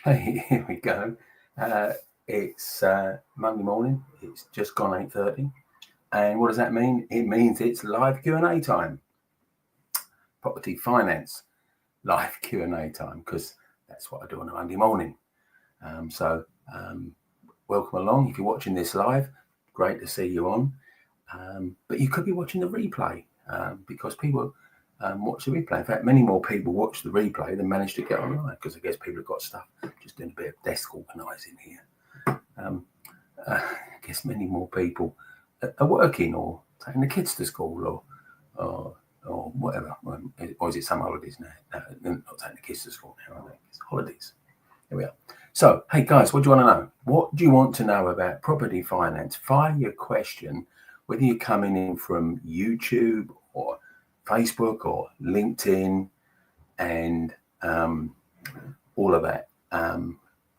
Hey, here we go. It's Monday morning. It's just gone 8:30. And what does that mean? It means it's live Q&A time. Property finance live Q&A time, because that's what I do on a Monday morning. Welcome along. If you're watching this live, great to see you on. But you could be watching the replay because people watch the replay. In fact, many more people watch the replay than manage to get online, because I guess people have got stuff, just doing a bit of desk organising here. I guess many more people are working or taking the kids to school or whatever. Or is it some holidays now? No, they're not taking the kids to school now, are they? It's holidays. Here we are. So, hey guys, what do you want to know? What do you want to know about property finance? Fire your question, whether you're coming in from YouTube or Facebook or LinkedIn and all of that,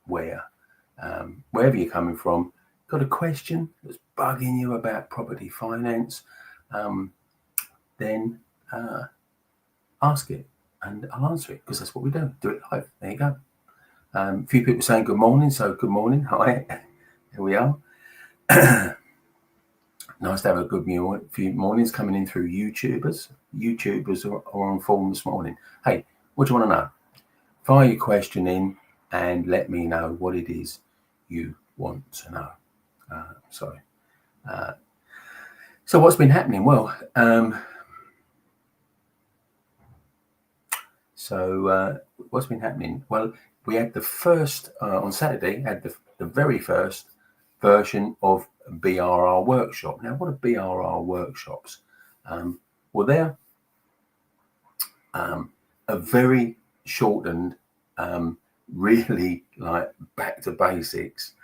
wherever you're coming from, got a question that's bugging you about property finance, then ask it and I'll answer it, because that's what we do. Do it live. There you go. A few people saying good morning, so good morning. Hi, here we are. Nice to have a few mornings coming in through YouTubers. YouTubers are on form this morning. Hey, what do you want to know? Fire your question in and let me know what it is you want to know. So what's been happening? Well, what's been happening? Well, we had the first, on Saturday, had the very first version of BRR Workshop. Now, what are BRR Workshops? Well, they're a very shortened, really like back to basics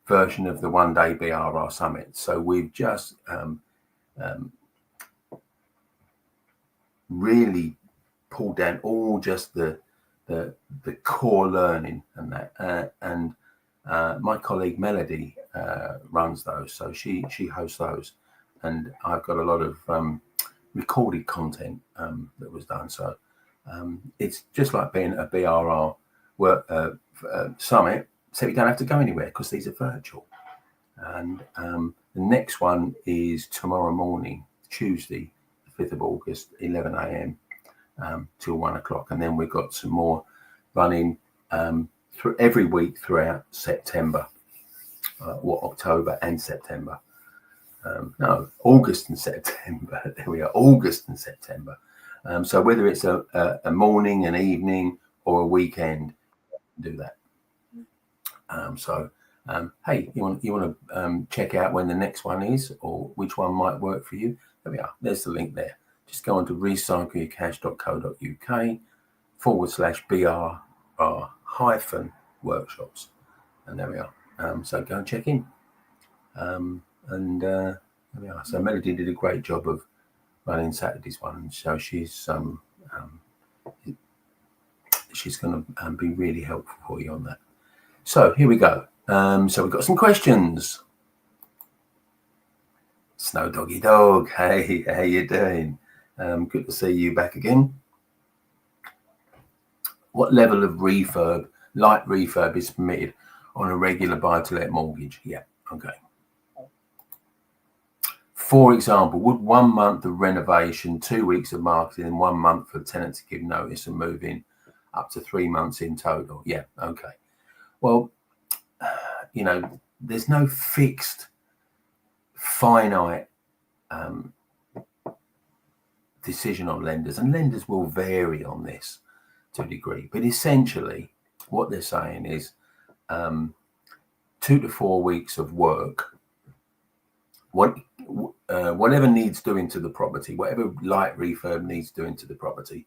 version of the one-day BRR Summit. So we've just really pulled down all just the core learning and that. My colleague Melody runs those, so she hosts those, and I've got a lot of recorded content that was done. So it's just like being a BRR summit, so you don't have to go anywhere because these are virtual. And the next one is tomorrow morning, Tuesday, 5th of August, 11 a.m. Till 1 o'clock, and then we've got some more running through every week throughout September, October and September. No, August and September. There we are, August and September. So whether it's a morning, an evening, or a weekend, do that. Hey, you want to check out when the next one is, or which one might work for you? There we are. There's the link there. Just go on to recycleyourcash.co.uk/BRR-workshops, and there we are. So go and check in. There we are. So Melody did a great job of running Saturday's one, so she's going to be really helpful for you on that. So here we go. So we've got some questions. Snow Doggy Dog, hey, how you doing? Good to see you back again. What level of light refurb is permitted on a regular buy-to-let mortgage? Yeah, okay. For example, would 1 month of renovation, 2 weeks of marketing, and 1 month for the tenant to give notice and move in, up to 3 months in total? Yeah, okay. Well, there's no fixed, finite decision on lenders, and lenders will vary on this to a degree, but essentially what they're saying is 2 to 4 weeks of work, whatever needs doing to the property, whatever light refurb needs doing to the property,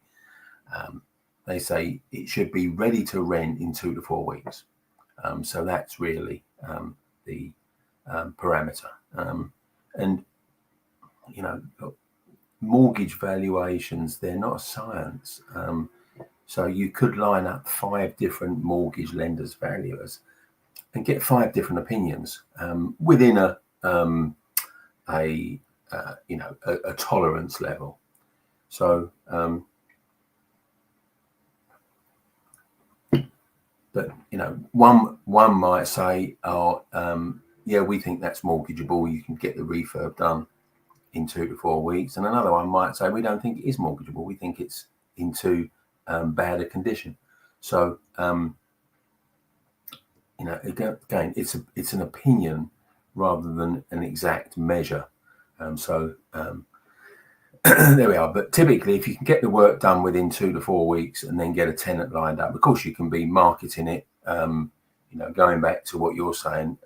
they say it should be ready to rent in 2 to 4 weeks. So that's really the parameter. And mortgage valuations, they're not a science. So you could line up 5 different mortgage lenders, valuers, and get 5 different opinions within a tolerance level. So, but one might say, oh, yeah, we think that's mortgageable. You can get the refurb done in 2 to 4 weeks. And another one might say, we don't think it is mortgageable. We think it's in too bad a condition. So, again, it's an opinion rather than an exact measure. There we are. But typically, if you can get the work done within 2 to 4 weeks and then get a tenant lined up, of course, you can be marketing it. Going back to what you're saying,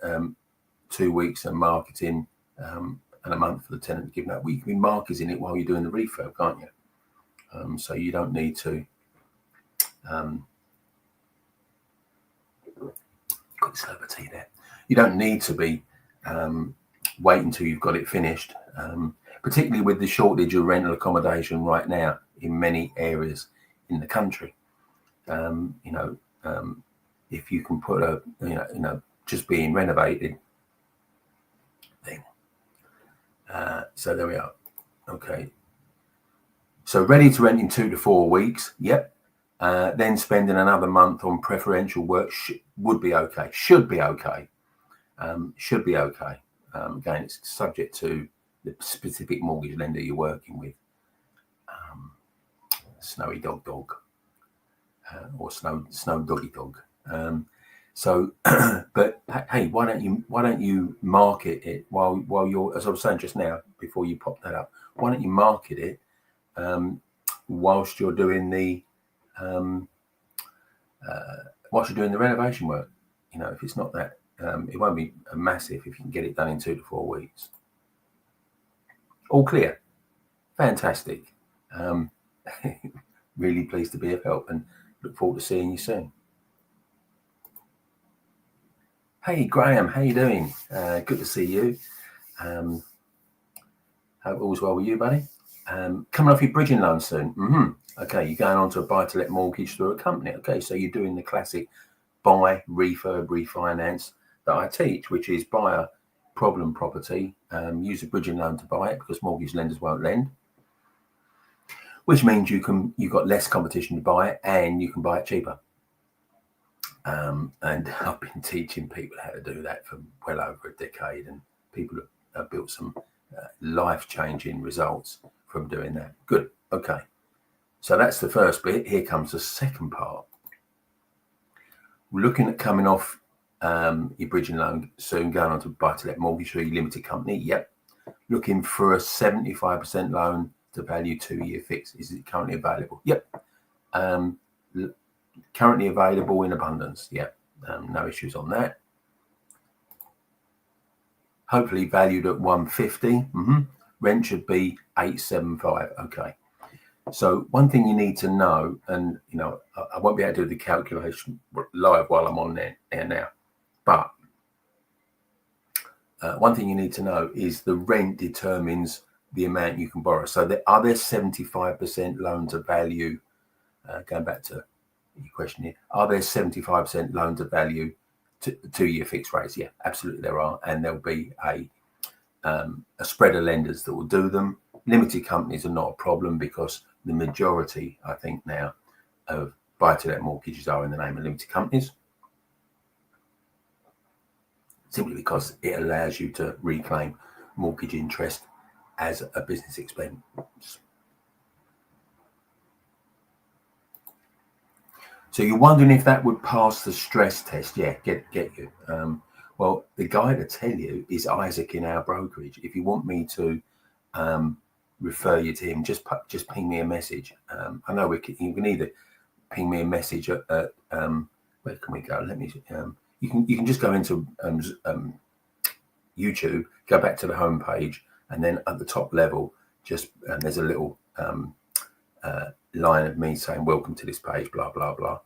2 weeks and marketing and a month for the tenant giving up. We can be marketing it while you're doing the refurb, can't you? So you don't need to. Quick slurp of tea there. You don't need to be waiting until you've got it finished. Particularly with the shortage of rental accommodation right now in many areas in the country. If you can put just being renovated thing. So there we are. Okay. So ready to rent in 2 to 4 weeks. Yep. Then spending another month on preferential work would be okay. Should be okay. Again, it's subject to the specific mortgage lender you're working with. Snowy dog, or snow doggy dog. But hey, why don't you market it while you're, as I was saying just now before you pop that up, why don't you market it whilst you're doing the renovation work? If it's not that, it won't be a massive if you can get it done in 2 to 4 weeks. All clear. Fantastic. Really pleased to be of help and look forward to seeing you soon. Hey, Graham, how you doing? Good to see you. Hope all's well with you, buddy. Coming off your bridging loan soon. Okay, you're going on to a buy-to-let mortgage through a company. Okay, so you're doing the classic buy, refurb, refinance that I teach, which is buy a problem property, use a bridging loan to buy it because mortgage lenders won't lend, which means you've got less competition to buy it and you can buy it cheaper. And I've been teaching people how to do that for well over a decade, and people have built some life-changing results from doing that. Good. Okay. So that's the first bit. Here comes the second part. We're looking at coming off your bridging loan soon, going on to buy-to-let mortgage through your limited company. Yep. Looking for a 75% loan to value 2-year fix. Is it currently available? Yep. Currently available in abundance. Yep. No issues on that. Hopefully valued at 150. Rent should be 875. Okay. So one thing you need to know, and I won't be able to do the calculation live while I'm on there now, but one thing you need to know is the rent determines the amount you can borrow. So there 75% loan to value. Going back to your question here, are there 75% loan to value to 2-year fixed rates? Yeah, absolutely there are, and there'll be a spread of lenders that will do them. Limited companies are not a problem because the majority, I think now, of buy-to-let mortgages are in the name of limited companies, simply because it allows you to reclaim mortgage interest as a business expense. So you're wondering if that would pass the stress test? Yeah, get you. Well, the guy to tell you is Isaac in our brokerage. If you want me to refer you to him, just ping me a message. I know you can either ping me a message at where can we go? Let me. You can just go into YouTube, go back to the home page, and then at the top level, there's a little line of me saying welcome to this page, blah blah blah,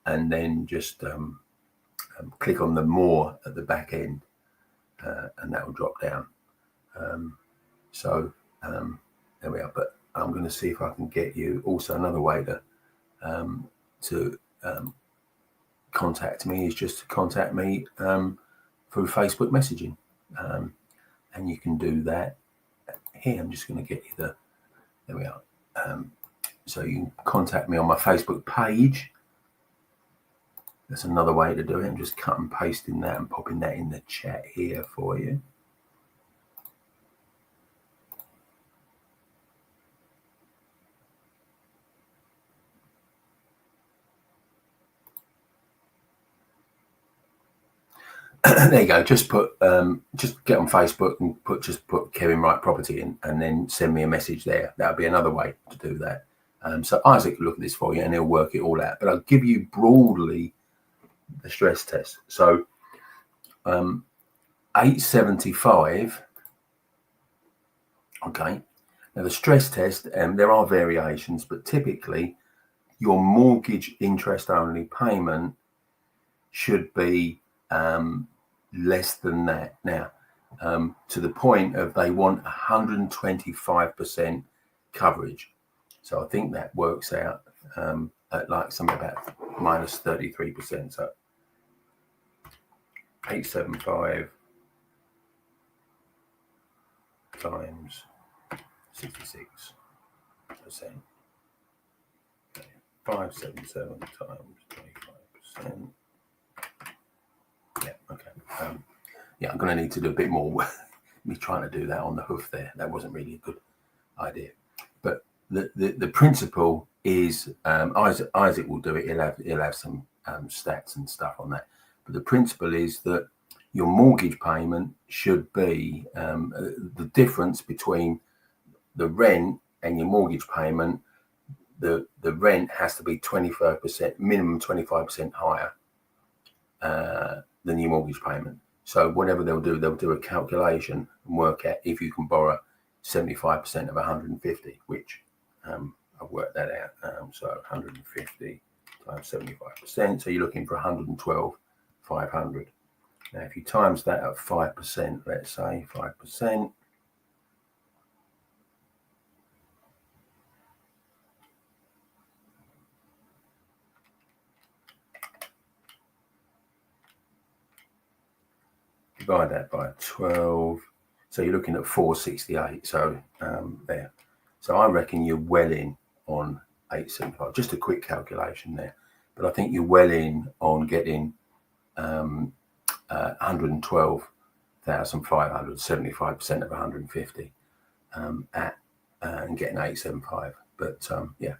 and then just click on the more at the back end, and that will drop down. There we are. But I'm going to see if I can get you also another way to contact me is just to contact me through Facebook messaging, and you can do that here. I'm just going to get you there we are. So you can contact me on my Facebook page. That's another way to do it. I'm just cut and pasting that and popping that in the chat here for you. There you go. Just put, just get on Facebook and just put Kevin Wright Property in, and then send me a message there. That would be another way to do that. So Isaac will look at this for you and he'll work it all out. But I'll give you broadly the stress test. So 875. Okay. Now the stress test, there are variations, but typically your mortgage interest only payment should be less than that. Now, to the point of they want 125% coverage. So I think that works out at like something about minus 33%. So 875 times 66%. 577 times 25%. Yeah, okay. Yeah, I'm going to need to do a bit more. Me trying to do that on the hoof there. That wasn't really a good idea. But the principle is, Isaac will do it. He'll have some stats and stuff on that. But the principle is that your mortgage payment should be the difference between the rent and your mortgage payment. The rent has to be 25%, minimum 25% higher than your mortgage payment. So whatever they'll do a calculation and work out if you can borrow 75% of 150, which I've worked that out. So 150 times 75%. So you're looking for 112,500. Now, if you times that at 5%, let's say 5%. Divide that by 12. So you're looking at 468. So there. So I reckon you're well in on 875. Just a quick calculation there. But I think you're well in on getting 112,500, 75% of 150 and getting 875. But yeah.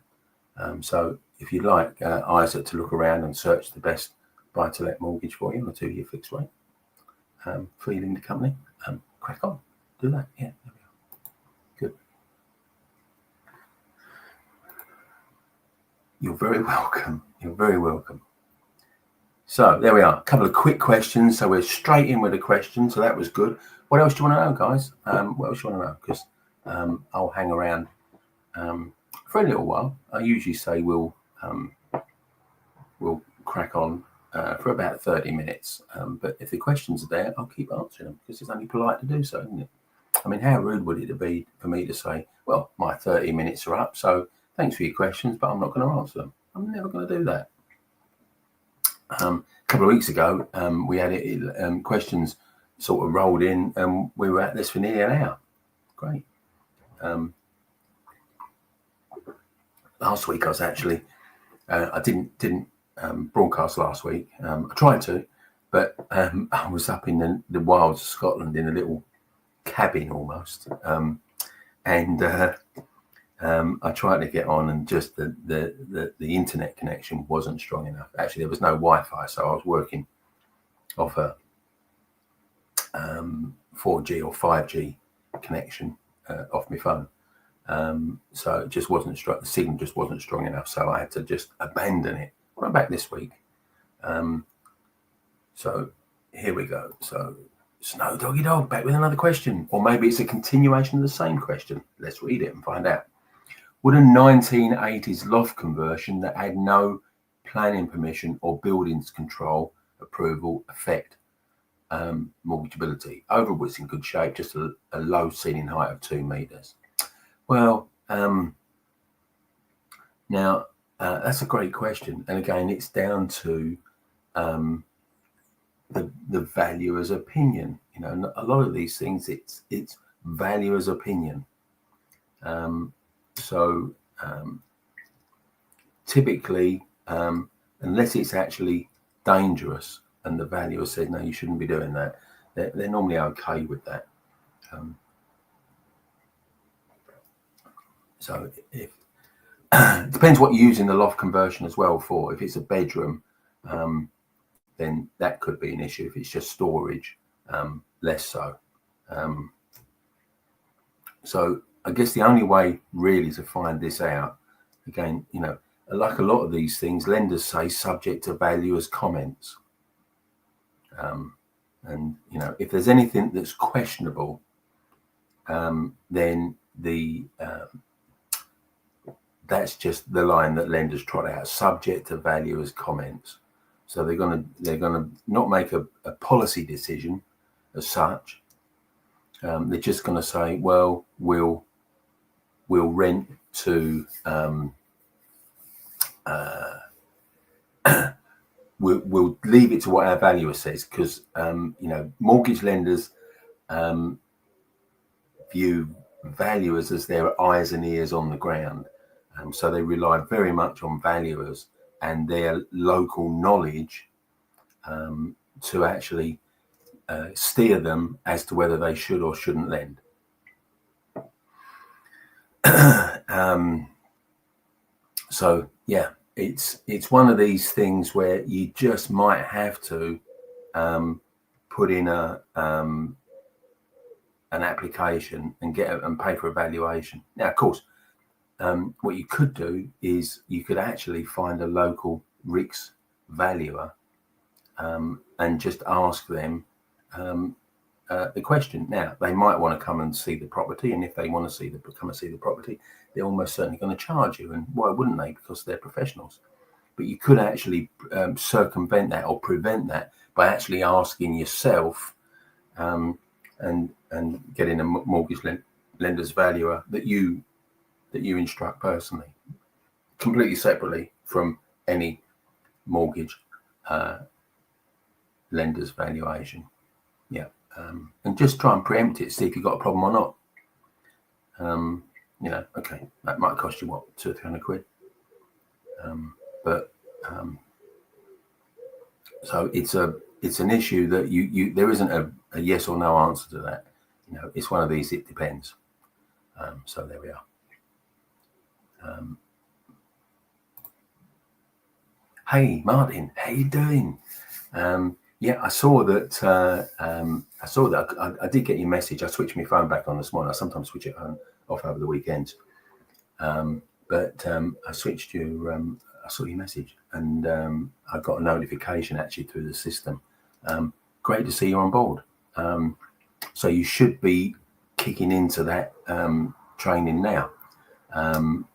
So if you'd like Isaac to look around and search the best buy-to-let mortgage for you on a 2-year fixed rate for your limited company, crack on. Do that. Yeah, there we are. Good. You're very welcome. You're very welcome. So there we are. A couple of quick questions. So we're straight in with the questions. So that was good. What else do you want to know, guys? What else do you want to know? Because I'll hang around for a little while. I usually say we'll crack on for about 30 minutes. But if the questions are there, I'll keep answering them because it's only polite to do so, isn't it? I mean, how rude would it be for me to say, well, my 30 minutes are up, so thanks for your questions, but I'm not going to answer them. I'm never going to do that. A couple of weeks ago, we had questions sort of rolled in, and we were at this for nearly an hour. Great. Last week, I was actually, I didn't broadcast last week. I tried to, but I was up in the wilds of Scotland in a little cabin almost, and I tried to get on, and just the internet connection wasn't strong enough. Actually, there was no Wi-Fi, so I was working off a 4G or 5G connection off my phone. So it just wasn't strong. The signal just wasn't strong enough, so I had to just abandon it. Well, I'm back this week. So here we go. So Snow Doggy Dog back with another question, or maybe it's a continuation of the same question. Let's read it and find out. Would a 1980s loft conversion that had no planning permission or buildings control approval affect mortgageability? Overall, it's in good shape, just a low ceiling height of 2 meters. Well, now that's a great question, and again, it's down to the valuer's opinion. You know, a lot of these things, it's valuer's opinion. So typically, unless it's actually dangerous and the valuer says, no, you shouldn't be doing that, they're normally okay with that. So if it depends what you're using the loft conversion as well for. If it's a bedroom, then that could be an issue. If it's just storage, less so. So I guess the only way really to find this out, again, like a lot of these things, lenders say subject to valuer's comments. And if there's anything that's questionable, then that's just the line that lenders trot out, subject to valuer's comments. So they're gonna not make a policy decision as such. They're just going to say, well, we'll rent to we'll leave it to what our valuer says, because mortgage lenders view valuers as their eyes and ears on the ground, so they rely very much on valuers and their local knowledge to actually steer them as to whether they should or shouldn't lend. So yeah, it's one of these things where you just might have to put in an application and pay for a valuation. Now, of course, what you could do is you could actually find a local RICS valuer and just ask them the question. Now, they might want to come and see the property, and if they want to come and see the property, they're almost certainly going to charge you. And why wouldn't they? Because they're professionals. But you could actually circumvent that or prevent that by actually asking yourself and getting a mortgage lender's valuer that you instruct personally, completely separately from any mortgage lender's valuation. Yeah. And just try and preempt it, see if you've got a problem or not. Okay, that might cost you what, £200 or £300. So it's an issue that you there isn't a yes or no answer to that. It's one of these, it depends. So there we are. Hey Martin, how you doing? Yeah, I saw that. I did get your message. I switched my phone back on this morning. I sometimes switch it off over the weekends. But I switched your. I saw your message, and I got a notification actually through the system. Great to see you on board. So you should be kicking into that training now.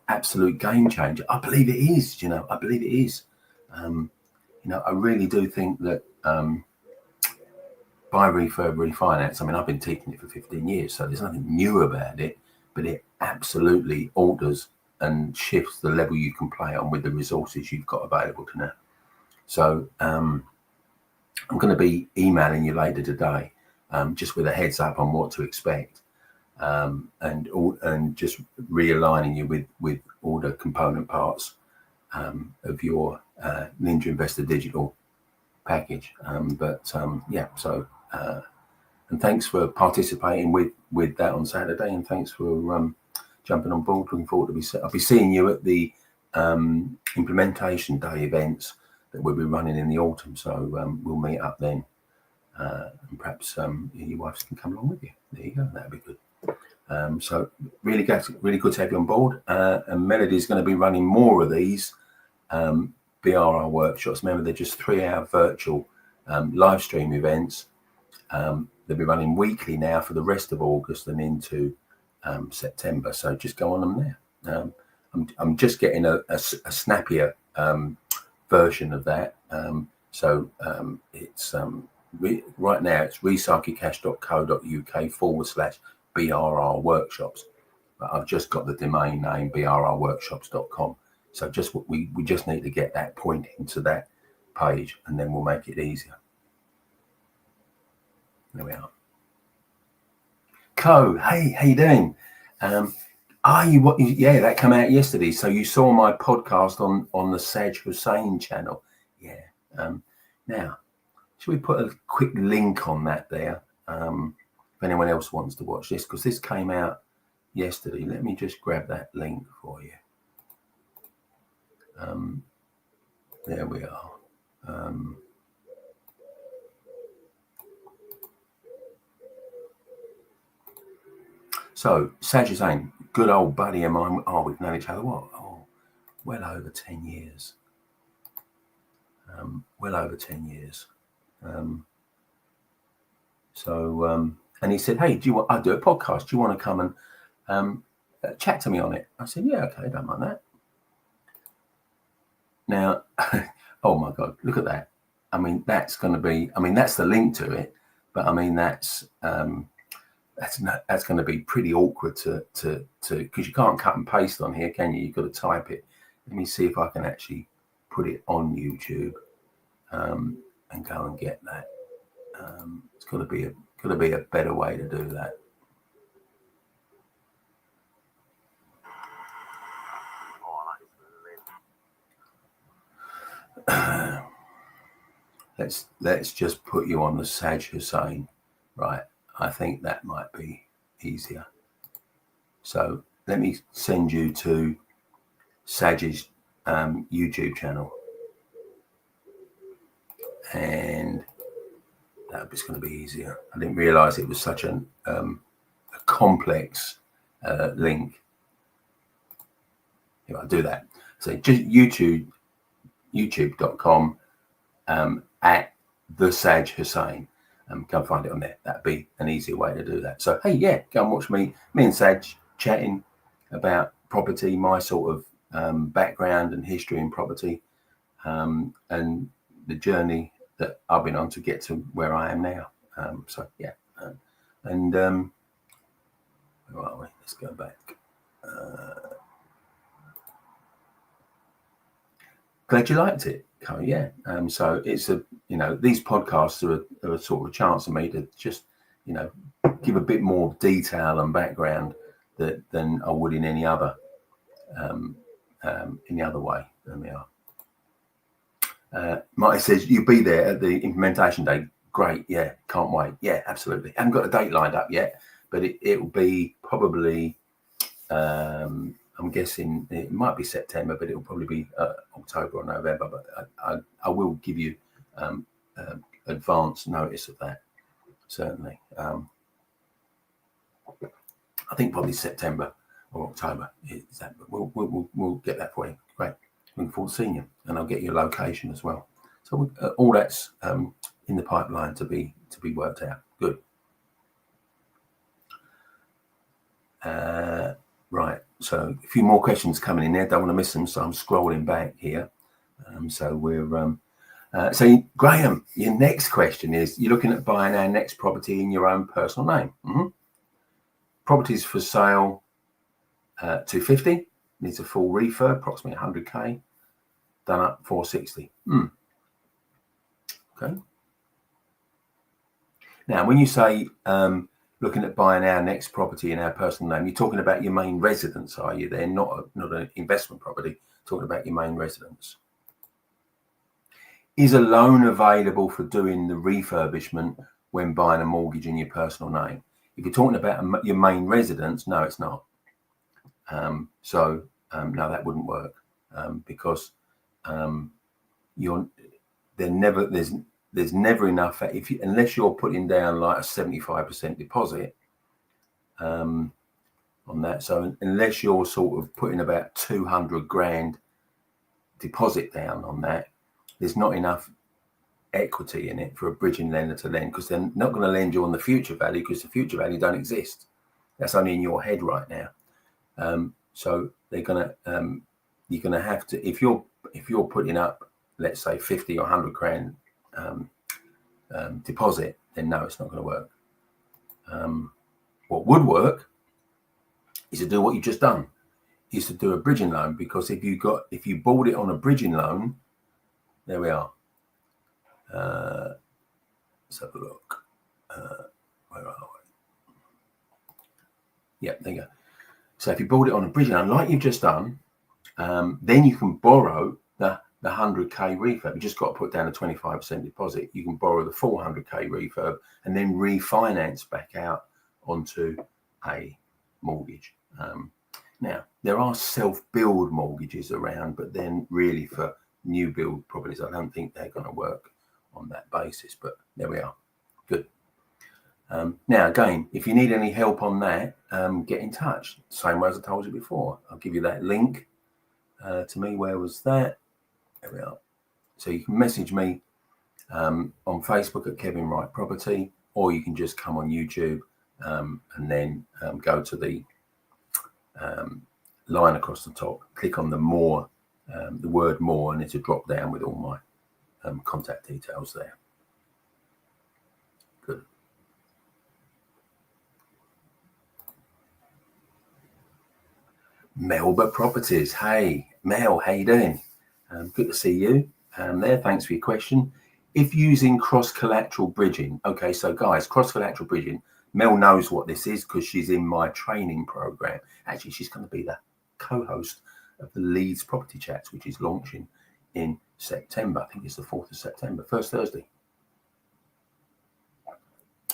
Absolute game changer. I believe it is. I believe it is. I really do think that buy, refurb, refinance. I mean, I've been teaching it for 15 years, so there's nothing new about it, but it absolutely alters and shifts the level you can play on with the resources you've got available to now. So I'm going to be emailing you later today, just with a heads up on what to expect, and just realigning you with all the component parts of your Ninja Investor Digital package. Yeah, so and thanks for participating with that on Saturday, and thanks for jumping on board. Looking forward to I'll be seeing you at the implementation day events that we'll be running in the autumn. So we'll meet up then, and perhaps your wife can come along with you. There you go. That'd be good. So really good to have you on board. And Melody's going to be running more of these BRR workshops. Remember, they're just 3-hour virtual live stream events. They'll be running weekly now for the rest of August and into September. So just go on them there. I'm just getting a snappier version of that. It's right now it's recyclecash.co.uk/BRR Workshops. But I've just got the domain name brrworkshops.com. So we just need to get that pointing to that page, and then we'll make it easier. There we are. Co, hey, how you doing? Yeah, that came out yesterday. So you saw my podcast on the Saj Hussain channel. Yeah. Now, should we put a quick link on that there? If anyone else wants to watch this, because this came out yesterday. Let me just grab that link for you. There we are. So, Saj Hussain, good old buddy of mine. Oh, we've known each other, what? Oh, well over 10 years. Well over 10 years. And he said, hey, I do a podcast. Do you want to come and chat to me on it? I said, yeah, okay, don't mind that. Now, oh my God, look at that. I mean, that's going to be, I mean, that's the link to it, but I mean, that's going to be pretty awkward to, because you can't cut and paste on here, can you? You've got to type it. Let me see if I can actually put it on YouTube and go and get that. It's got to be a better way to do that. Let's just put you on the Saj Hussain, right? I think that might be easier. So let me send you to Saj's YouTube channel, and that's going to be easier. I didn't realize it was such a complex link. If I do that, so just youtube.com at the Saj Hussain. Go and find it on there. That'd be an easier way to do that. So hey, yeah, go and watch me and Saj chatting about property, my sort of background and history in property, and the journey that I've been on to get to where I am now. So yeah, and where are we? Let's go back. Glad you liked it. Oh yeah. So it's these podcasts are a sort of a chance for me to just, give a bit more detail and background than I would in any other way. There we are. Marty says you'll be there at the implementation day. Great. Yeah. Can't wait. Yeah, absolutely. Haven't got a date lined up yet, but it will be probably, I'm guessing it might be September, but it'll probably be October or November. But I will give you advance notice of that, certainly. I think probably September or October. But we'll get that for you. Great. Looking forward to seeing you, and I'll get your location as well. So all that's in the pipeline to be worked out. Good. Right, so a few more questions coming in there. Don't want to miss them, so I'm scrolling back here. So we're so Graham, your next question is: you're looking at buying our next property in your own personal name. Mm-hmm. Properties for sale, 250. Needs a full refurb, approximately 100k. Done up 460. Okay. Now, when you say looking at buying our next property in our personal name, you're talking about your main residence, are you? They're not an investment property. Talking about your main residence. Is a loan available for doing the refurbishment when buying a mortgage in your personal name? If you're talking about your main residence, no, it's not. No, that wouldn't work because there's never enough unless you're putting down like a 75% deposit on that. So unless you're sort of putting about 200 grand deposit down on that, there's not enough equity in it for a bridging lender to lend, because they're not going to lend you on the future value, because the future value don't exist. That's only in your head right now. So they're going to you're going to have to, if you're putting up, let's say 50 or 100 grand deposit, then no, it's not going to work. What would work is to do what you've just done, is to do a bridging loan, because if you bought it on a bridging loan, there we are. Let's have a look. Where are we? Yeah, there you go. So if you bought it on a bridging loan, like you've just done, then you can borrow the the 100k refurb. You just got to put down a 25% deposit. You can borrow the full 100k refurb and then refinance back out onto a mortgage. Now, there are self-build mortgages around, but then really for new build properties, I don't think they're going to work on that basis, but there we are. Good. Now, again, if you need any help on that, get in touch. Same way as I told you before. I'll give you that link to me. Where was that? There we are. So you can message me on Facebook at Kevin Wright Property, or you can just come on YouTube and then go to the line across the top, click on the more, the word more, and it's a drop down with all my contact details there. Good. Melba Properties. Hey, Mel, how you doing? Good to see you there. Thanks for your question. If using cross-collateral bridging, okay, so guys, cross-collateral bridging, Mel knows what this is because she's in my training program. Actually, she's going to be the co-host of the Leeds Property Chats, which is launching in September. I think it's the 4th of September, first Thursday.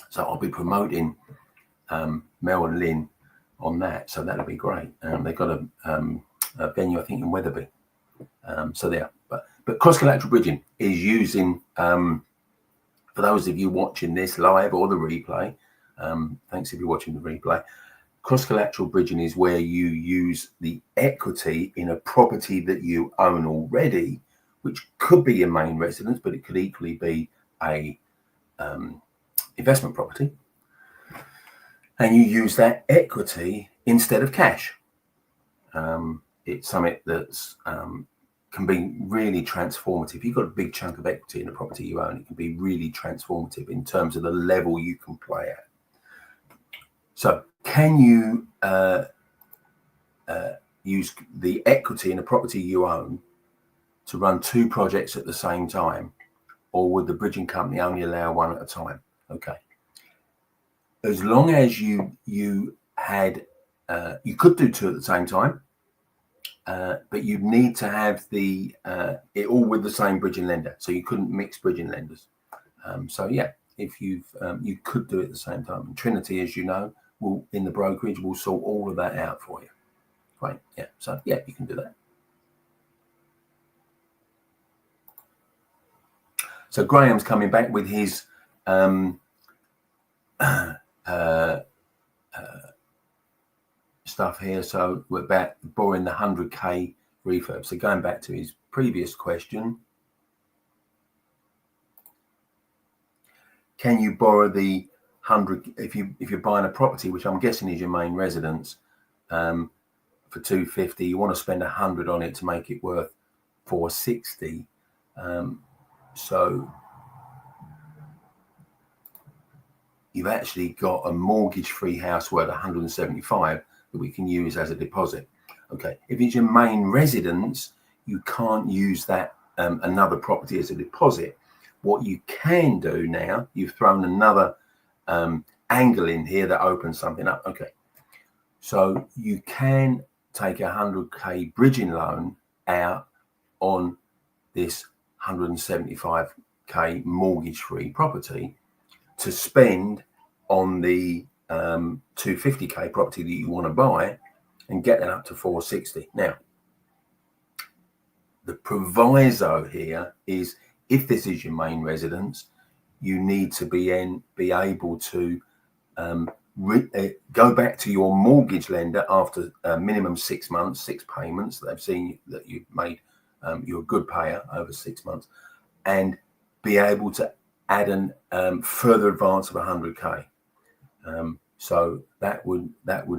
So I'll be promoting Mel and Lynn on that. So that'll be great. They've got a venue, I think, in Wetherby. So there. But cross-collateral bridging is using, for those of you watching this live or the replay, thanks if you're watching the replay, cross-collateral bridging is where you use the equity in a property that you own already, which could be your main residence, but it could equally be a investment property. And you use that equity instead of cash. It's something that's can be really transformative. If you've got a big chunk of equity in a property you own, it can be really transformative in terms of the level you can play at. So can you use the equity in a property you own to run two projects at the same time, or would the bridging company only allow one at a time? Okay. As long as you had, you could do two at the same time, but you'd need to have the it all with the same bridging lender, so you couldn't mix bridging lenders. So yeah, if you could do it at the same time. And Trinity, as you know, will in the brokerage will sort all of that out for you. Right? Yeah. So yeah, you can do that. So Graham's coming back with his stuff here. So we're back borrowing the 100k refurb. So going back to his previous question, can you borrow the 100 if you're buying a property, which I'm guessing is your main residence, for 250? You want to spend 100 on it to make it worth 460. So you've actually got a mortgage-free house worth 175 that we can use as a deposit. Okay, if it's your main residence, you can't use that another property as a deposit. What you can do now, you've thrown another angle in here that opens something up. Okay, so you can take a 100k bridging loan out on this 175k mortgage-free property to spend on the 250k property that you want to buy and get that up to 460. Now, the proviso here is if this is your main residence, you need to be able to go back to your mortgage lender after minimum 6 months, 6 payments. They've seen that you've made, you're a good payer over 6 months, and be able to add an further advance of 100k. So that would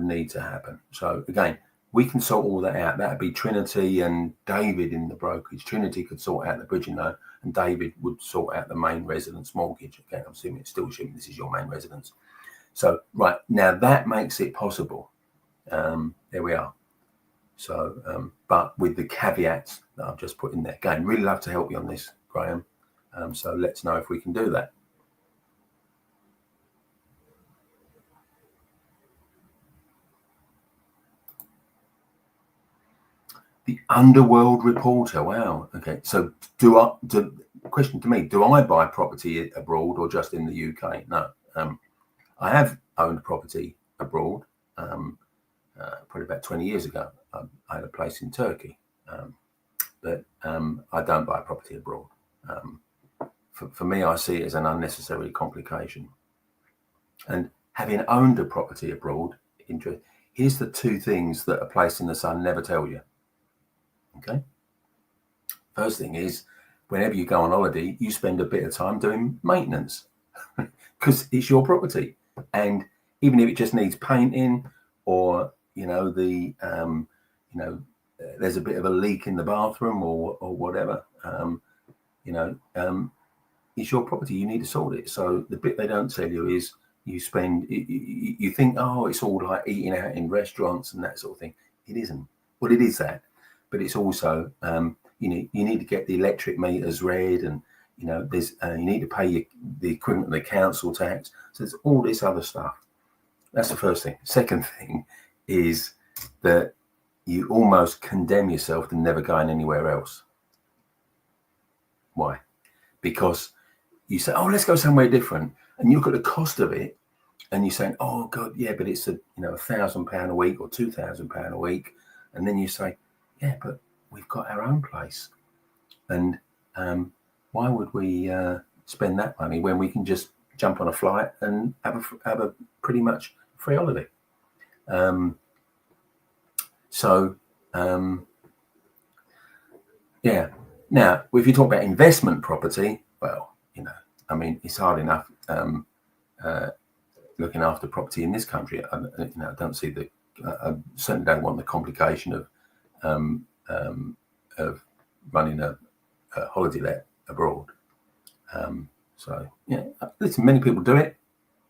need to happen. So again, we can sort all that out. That'd be Trinity and David in the brokerage. Trinity could sort out the bridging loan, and David would sort out the main residence mortgage. Again, I'm assuming this is your main residence. So right now that makes it possible. There we are. So, but with the caveats that I've just put in there. Again, really love to help you on this, Graham. So let's know if we can do that. The Underworld Reporter. Wow. Okay. So question to me, do I buy property abroad or just in the UK? No. I have owned property abroad. Probably about 20 years ago. I had a place in Turkey. But I don't buy property abroad. For me, I see it as an unnecessary complication. And having owned a property abroad, here's the two things that a place in the sun never tells you. Okay. First thing is, whenever you go on holiday, you spend a bit of time doing maintenance because it's your property. And even if it just needs painting, or there's a bit of a leak in the bathroom or whatever, it's your property. You need to sort it. So the bit they don't tell you is you think, oh, it's all like eating out in restaurants and that sort of thing. It isn't. Well, it is that, but it's also you need to get the electric meters read, and there's you need to pay the equivalent of the council tax. So there's all this other stuff. That's the first thing. Second thing is that you almost condemn yourself to never going anywhere else. Why? Because you say, oh, let's go somewhere different, and you look at the cost of it, and you're saying, oh God, yeah, but it's £1,000 a week or £2,000 a week, and then you say, yeah, but we've got our own place, and why would we spend that money when we can just jump on a flight and have a pretty much free holiday? Yeah. Now, if you talk about investment property, well, it's hard enough looking after property in this country. I don't see I certainly don't want the complication of running a holiday let abroad. Listen, many people do it.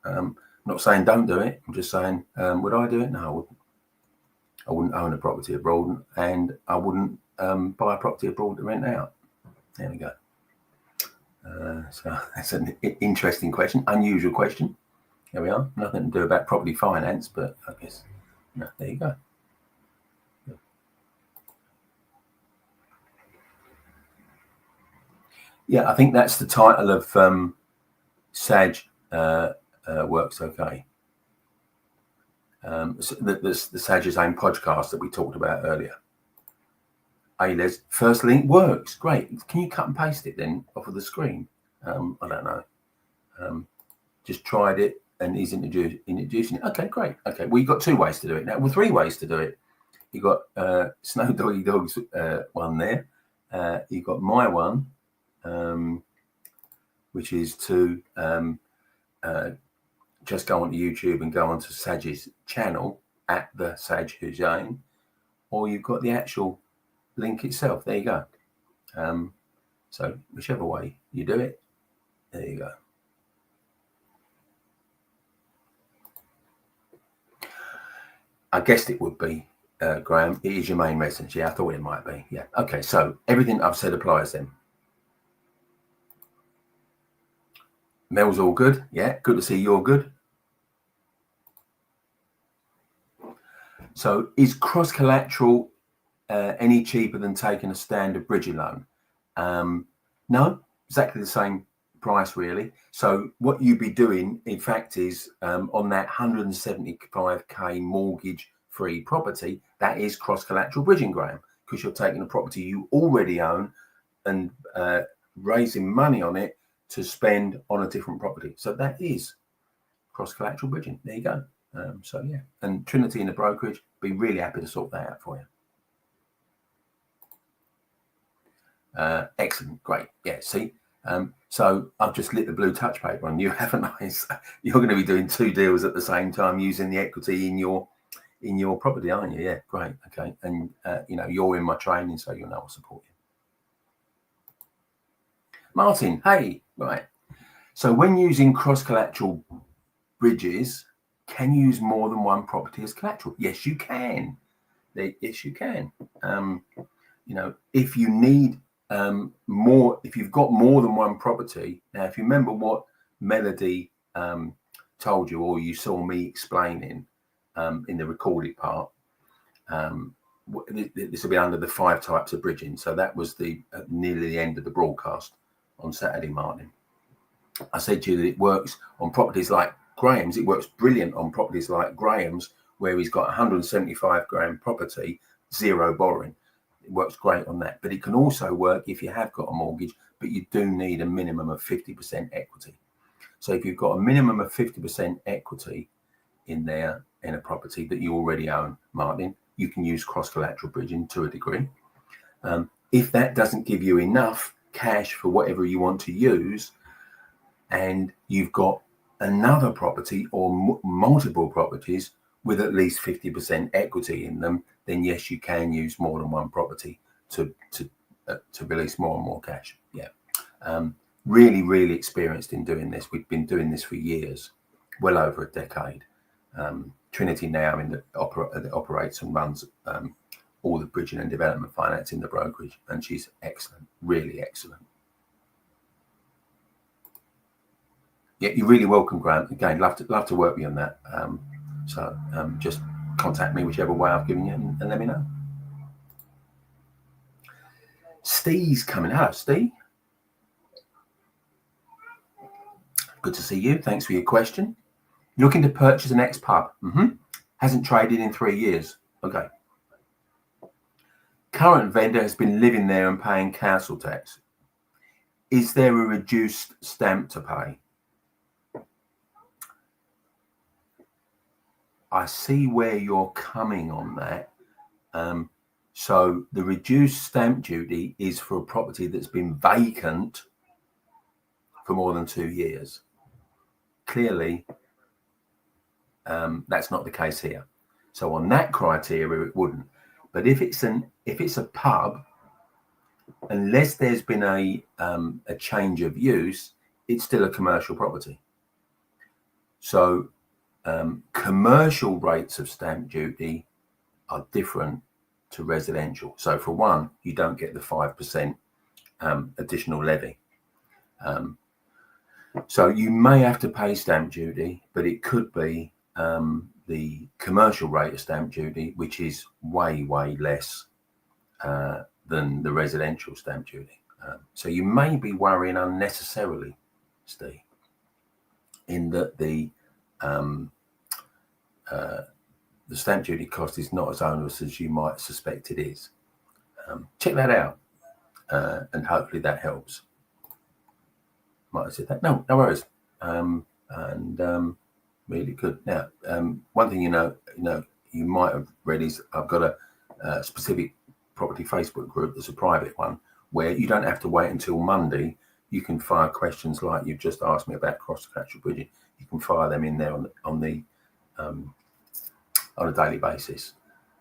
I'm not saying don't do it. I'm just saying, would I do it? No, I wouldn't. I wouldn't own a property abroad, and I wouldn't buy a property abroad to rent out. There we go. So that's an interesting question, unusual question. There we are. Nothing to do about property finance, but I guess there you go. Yeah, I think that's the title of Sag Works Okay. The Sag's Aim podcast that we talked about earlier. Hey, Les, first link works. Great. Can you cut and paste it then off of the screen? I don't know. Just tried it and he's introducing it. Okay, great. Okay, well, you've got two ways to do it now. Well, three ways to do it. You've got Snow Doggy Dog's one there. You've got my one, which is to just go onto YouTube and go onto Sag's channel at the Sag Hussein, or you've got the actual link itself. There you go. So whichever way you do it, there you go. I guessed it would be, Graham. It is your main message. Yeah, I thought it might be. Yeah. Okay, so everything I've said applies then. Mel's all good. Yeah, good to see you're good. So is cross-collateral any cheaper than taking a standard bridging loan? No, exactly the same price really. So what you'd be doing, in fact, is on that 175k mortgage-free property, that is cross-collateral bridging, Graham, because you're taking a property you already own and raising money on it to spend on a different property. So that is cross-collateral bridging. There you go. So yeah, and Trinity in the brokerage, be really happy to sort that out for you. Excellent, great. Yeah, see, so I've just lit the blue touch paper on you, haven't I? So you're going to be doing two deals at the same time using the equity in your property, aren't you? Yeah, great. Okay, and you're in my training, so you'll know I'll support you. Martin, hey, right. So when using cross-collateral bridges, can you use more than one property as collateral? Yes, you can. Yes, you can. If you need more, if you've got more than one property. Now, if you remember what Melody told you, or you saw me explaining in the recorded part, this will be under the 5 types of bridging. So that was the nearly the end of the broadcast on Saturday, Martin. I said to you that it works on properties like Graham's. It works brilliant on properties like Graham's, where he's got 175 grand property, 0 borrowing. It works great on that. But it can also work if you have got a mortgage, but you do need a minimum of 50% equity. So if you've got a minimum of 50% equity in there in a property that you already own, Martin, you can use cross-collateral bridging to a degree. If that doesn't give you enough cash for whatever you want to use, and you've got another property or multiple properties with at least 50% equity in them, then yes, you can use more than one property to release more and more cash. Yeah, really, really experienced in doing this. We've been doing this for years, well over a decade. Trinity now operates and runs all the bridging and development finance in the brokerage, and she's excellent, really excellent. Yeah, you're really welcome, Grant. Again, love to work with you on that. So just contact me whichever way I've given you and let me know. Steve's coming. Hello, Steve. Good to see you. Thanks for your question. Looking to purchase an ex-pub. Hasn't traded in 3 years. Okay. Current vendor has been living there and paying council tax. Is there a reduced stamp to pay? I see where you're coming on that. So the reduced stamp duty is for a property that's been vacant for more than 2 years. Clearly, that's not the case here. So on that criteria, it wouldn't. But if it's a pub, unless there's been a change of use, it's still a commercial property. So commercial rates of stamp duty are different to residential. So for one, you don't get the 5% additional levy. So you may have to pay stamp duty, but it could be the commercial rate of stamp duty, which is way, way less than the residential stamp duty. So you may be worrying unnecessarily, Steve, in that the stamp duty cost is not as onerous as you might suspect it is. Check that out, and hopefully that helps. Might have said that. No worries. Really good. Now, one thing you might have read is I've got a specific property Facebook group that's a private one where you don't have to wait until Monday. You can fire questions like you've just asked me about cross-collateral bridging. You can fire them in there on a daily basis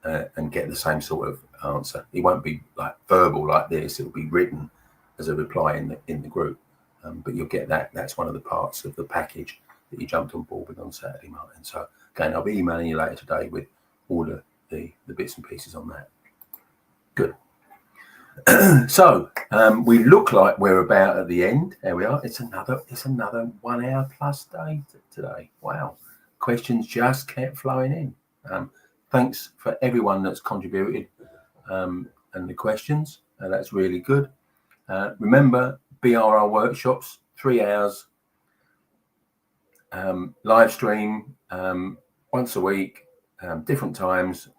and get the same sort of answer. It won't be like verbal like this. It'll be written as a reply in the group. But you'll get that. That's one of the parts of the package that you jumped on board with on Saturday, Martin. So again, I'll be emailing you later today with all the bits and pieces on that. Good. So we look like we're about at the end. There we are. It's another 1 hour plus day today. Wow. Questions just kept flowing in. Thanks for everyone that's contributed and the questions. That's really good. Remember, BRR Workshops, 3 hours, live stream once a week, different times,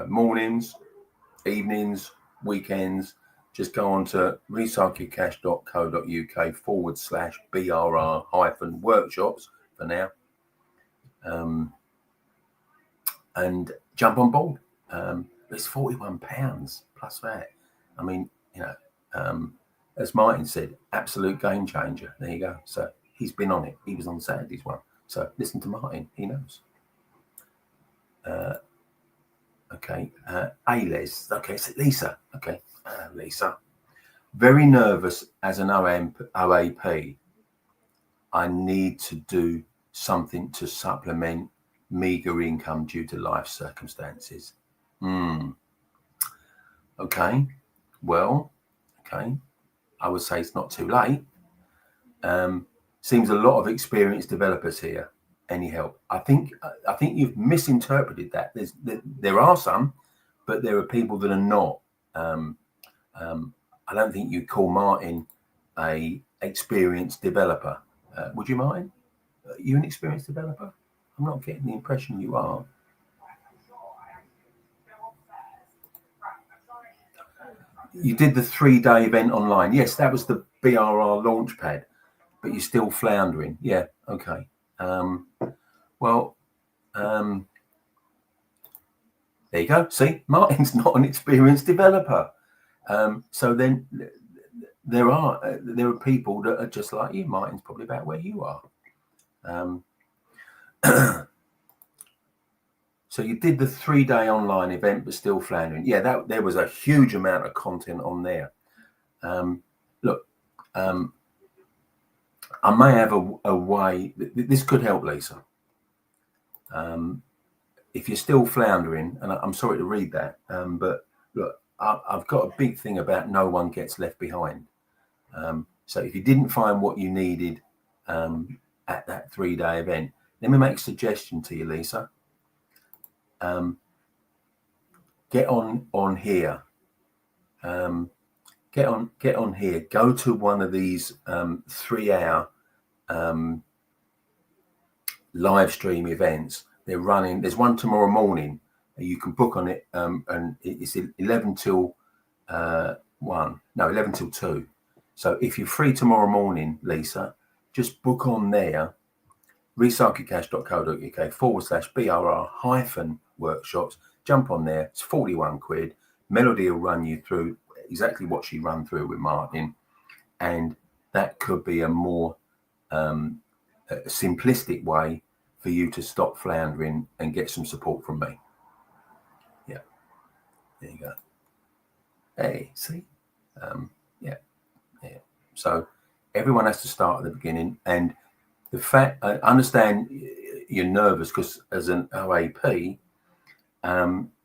mornings, evenings, weekends. Just go on to recyclecash.co.uk/BRR-workshops for now, and jump on board. It's £41 plus that. I mean, as Martin said, absolute game changer. There you go. So he's been on it. He was on Saturday's one. So listen to Martin. He knows. Okay. Les. Okay, it's Lisa. Okay. Lisa. Very nervous as an OAP. I need to do something to supplement meagre income due to life circumstances. Okay. Well, okay. I would say it's not too late. Seems a lot of experienced developers here. Any help? I think you've misinterpreted that. There are some, but there are people that are not. I don't think you'd call Martin a experienced developer. Would you, Martin? Are you an experienced developer? I'm not getting the impression you are. You did the 3-day event online. Yes, that was the BRR Launchpad, but you're still floundering. Yeah, okay. There you go. See, Martin's not an experienced developer. So then there are people that are just like you. Martin's probably about where you are. So you did the 3-day online event, but still floundering. Yeah, there was a huge amount of content on there. Look, I may have a way. This could help, Lisa. If you're still floundering, and I'm sorry to read that, but look, I've got a big thing about no one gets left behind. So if you didn't find what you needed at that 3-day event, let me make a suggestion to you, Lisa. Get on here. Get on here. Go to one of these 3-hour live stream events. They're running. There's one tomorrow morning. You can book on it, and it's 11 till 1. No, 11 till 2. So if you're free tomorrow morning, Lisa, just book on there. recyclecash.co.uk/BRR-workshops. Jump on there. It's 41 quid. Melody will run you through exactly what she ran through with Martin, and that could be a more simplistic way for you to stop floundering and get some support from me. Yeah, there you go. Hey, see, yeah. So everyone has to start at the beginning, and the fact I understand you're nervous because as an OAP,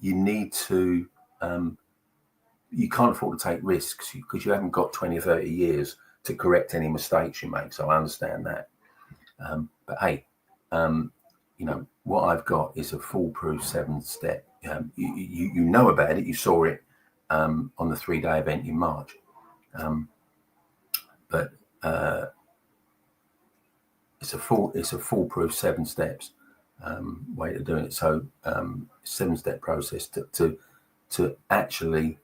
you need to. You can't afford to take risks because you haven't got 20 or 30 years to correct any mistakes you make. So I understand that. But hey, what I've got is a foolproof 7-step. You know about it. You saw it on the 3-day event in March. But it's a foolproof 7 steps way of doing it. So 7-step process to actually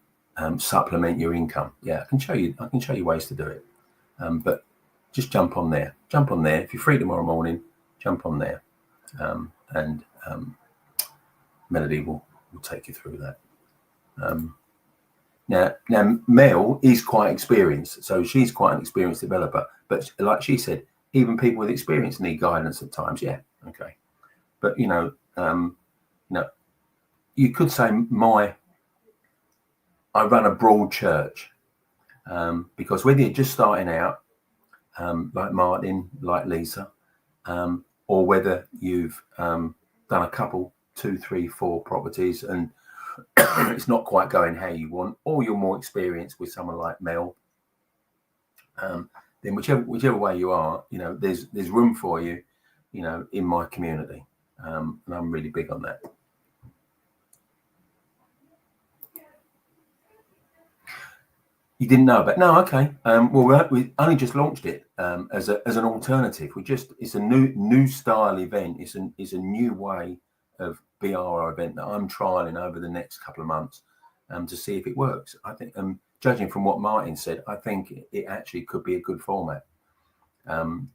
supplement your income. Yeah, I can show you ways to do it. But just jump on there. If you're free tomorrow morning, jump on there, and Melody will take you through that. Now Mel is quite experienced, so she's quite an experienced developer. But like she said, even people with experience need guidance at times. Yeah, okay. But you could say I run a broad church, because whether you're just starting out, like Martin, like Lisa, or whether you've done a couple, 2, 3, 4 properties and it's not quite going how you want, or you're more experienced with someone like Mel, then whichever way you are, there's room for you, in my community, and I'm really big on that. You didn't know about? No, okay. Well, we only just launched it as an alternative. It's a new style event. It's a new way of BRR event that I'm trialing over the next couple of months to see if it works. I think, judging from what Martin said, I think it actually could be a good format.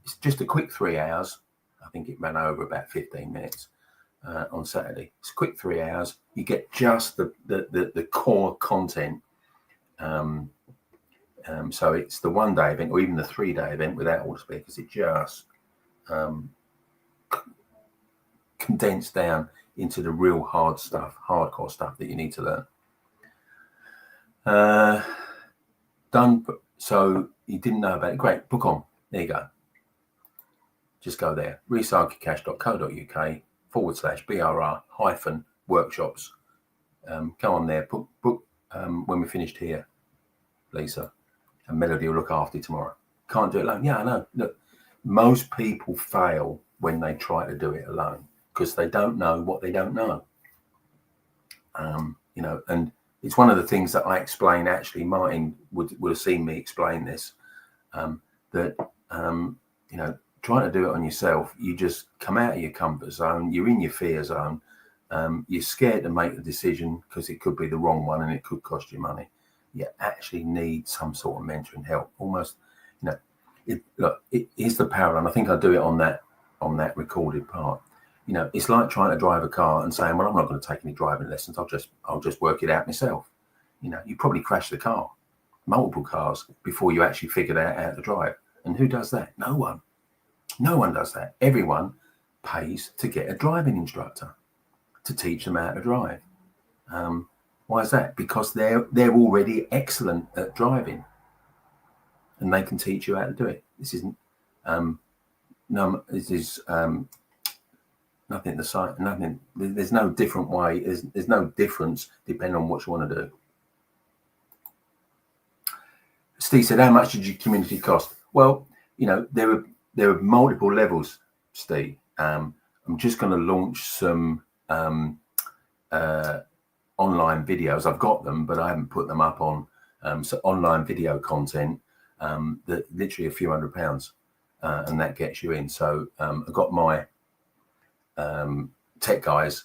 It's just a quick 3 hours. I think it ran over about 15 minutes on Saturday. It's a quick 3 hours. You get just the core content. So it's the 1-day event or even the 3-day event without all the speakers. It just condensed down into the real hardcore stuff that you need to learn. Done. So you didn't know about it. Great. Book on. There you go. Just go there. recyclecash.co.uk/BRR-workshops. Go on there. Book when we're finished here, Lisa. And Melody will look after you tomorrow. Can't do it alone. Yeah, I know. Look, most people fail when they try to do it alone because they don't know what they don't know. you know, and it's one of the things that I explain. Actually, Martin would have seen me explain this, that, you know, trying to do it on yourself, you just come out of your comfort zone, you're in your fear zone, you're scared to make the decision because it could be the wrong one and it could cost you money. You actually need some sort of mentoring help, almost, you know. Here's the parallel. I think I do it on that recorded part. You know, it's like trying to drive a car and saying, well, I'm not going to take any driving lessons. I'll just work it out myself. You know, you probably crash the car, multiple cars, before you actually figured out how to drive. And who does that? No one. No one does that. Everyone pays to get a driving instructor to teach them how to drive. Why is that? Because they're already excellent at driving, and they can teach you how to do it. This isn't this is nothing. Nothing. There's no different way. There's no difference depending on what you want to do. Steve said, "How much did your community cost?" Well, you know, there are multiple levels, Steve. I'm just going to launch some online videos. I've got them, but I haven't put them up on so online video content that literally a few £100, and that gets you in. So I've got my tech guys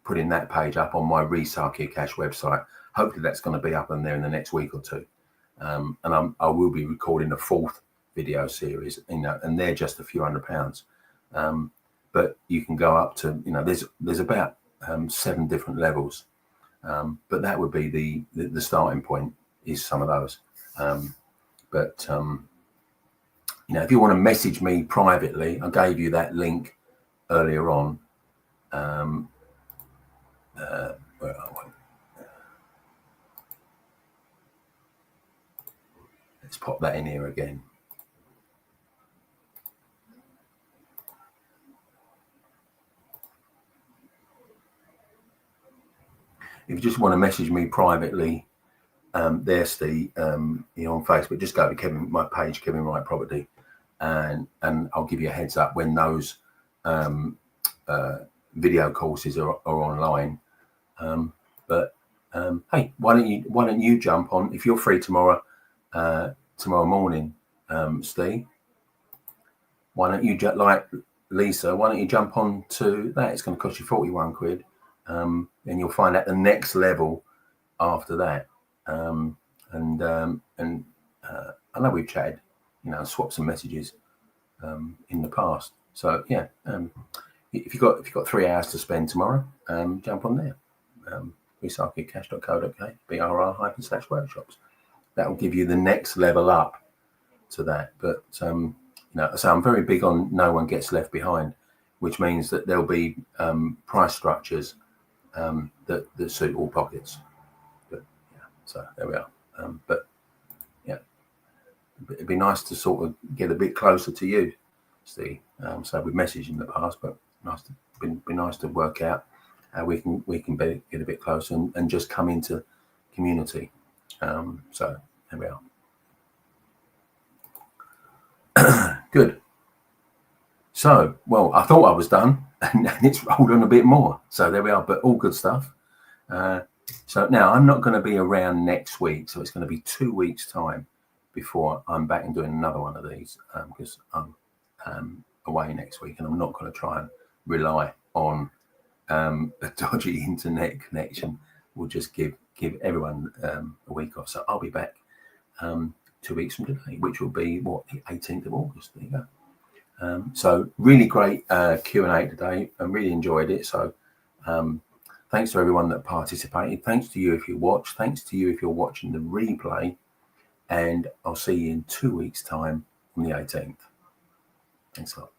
putting that page up on my Recycle Your Cash website. Hopefully that's going to be up on there in the next week or two, and I will be recording a 4th video series, you know, and they're just a few £100. But you can go up to, you know, there's about 7 different levels, but that would be the starting point, is some of those. You know, if you want to message me privately, I gave you that link earlier on. Where are we? Let's pop that in here again. If you just want to message me privately, there, Steve, you know, on Facebook, just go to my page, Kevin Wright Property, and I'll give you a heads up when those video courses are online. Hey, why don't you jump on, if you're free tomorrow morning, Steve? Why don't you, like Lisa? Why don't you jump on to that? It's going to cost you 41 quid. And you'll find out the next level after that. I know we've chatted, you know, swapped some messages in the past. So yeah, if you've got 3 hours to spend tomorrow, jump on there. recyclecash.co.uk, BRR/Workshops. That will give you the next level up to that. But you know, so I'm very big on no one gets left behind, which means that there'll be price structures that suit all pockets. But yeah, so there we are. But yeah, it'd be nice to sort of get a bit closer to you, Steve. So we've messaged in the past, but be nice to work out how we can get a bit closer and just come into community. So there we are. Good. So, well, I thought I was done, and it's rolled on a bit more. So there we are, but all good stuff. So now I'm not going to be around next week, so it's going to be 2 weeks' time before I'm back and doing another one of these, because I'm away next week, and I'm not going to try and rely on a dodgy internet connection. We'll just give everyone a week off. So I'll be back 2 weeks from today, which will be the 18th of August. There you go. So really great Q&A today. I really enjoyed it. So thanks to everyone that participated. Thanks to you if you watch. Thanks to you if you're watching the replay. And I'll see you in 2 weeks' time on the 18th. Thanks a lot.